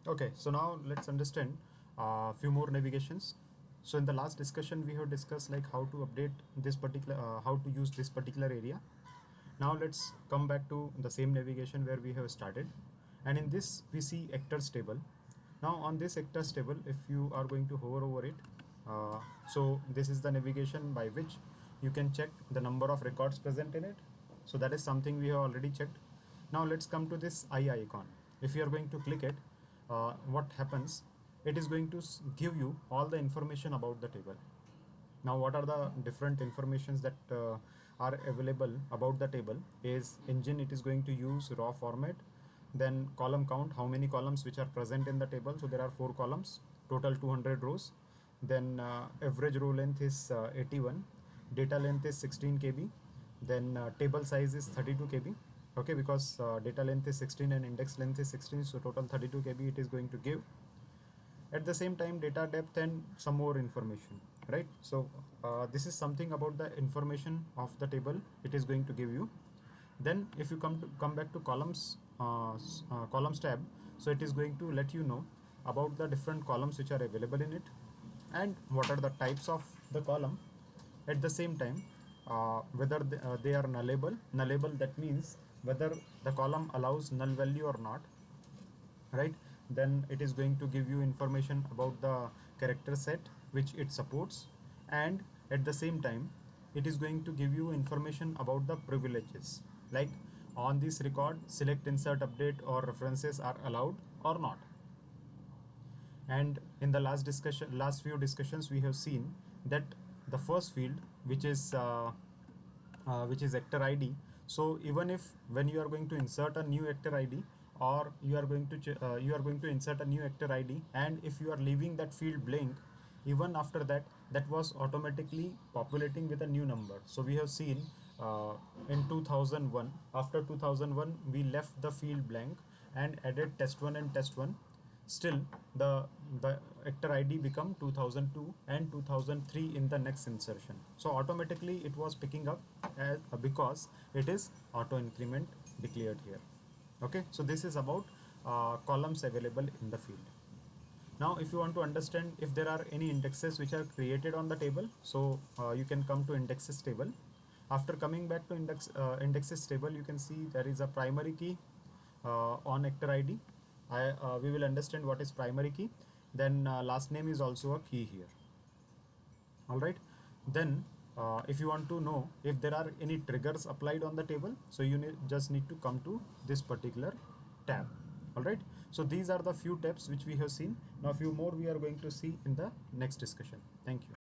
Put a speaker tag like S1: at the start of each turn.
S1: Okay, so now let's understand a few more navigations. So in the last discussion, we have discussed like how to update this particular, how to use this particular area. Now let's come back to the same navigation where we have started. And in this, we see actors table. Now on this actors table, if you are going to hover over it, so this is the navigation by which you can check the number of records present in it. So that is something we have already checked. Now let's come to this eye icon. If you are going to click it, what happens? It is going to give you all the information about the table. Now what are the different informations that are available about the table is engine. It is going to use raw format, then column count, how many columns which are present in the table. So there are 4 columns, total 200 rows. Then average row length is 81, data length is 16 kb, then table size is 32 kb. Okay, because data length is 16 and index length is 16, so total 32 kb it is going to give. At the same time, data depth and some more information, right? So this is something about the information of the table it is going to give you. Then if you come back to columns tab, so it is going to let you know about the different columns which are available in it and what are the types of the column. At the same time, whether they are nullable, that means whether the column allows null value or not, right? Then it is going to give you information about the character set which it supports, and at the same time it is going to give you information about the privileges, like on this record select, insert, update or references are allowed or not. And in the last few discussions, we have seen that the first field, which is actor id. So even if when you are going to insert a new actor id, or you are going to insert a new actor id, and if you are leaving that field blank, even after that, that was automatically populating with a new number. So we have seen in 2001, after 2001 we left the field blank and added test1 and test1. Still, the actor id become 2002 and 2003 in the next insertion. So automatically it was picking up because it is auto increment declared here. Okay, so this is about columns available in the field. Now if you want to understand if there are any indexes which are created on the table, so you can come to indexes table. After coming back to indexes table, you can see there is a primary key on actor id. We will understand what is primary key. Then last name is also a key here. All right. Then if you want to know if there are any triggers applied on the table, so you just need to come to this particular tab. All right. So these are the few tabs which we have seen. Now few more we are going to see in the next discussion. Thank you.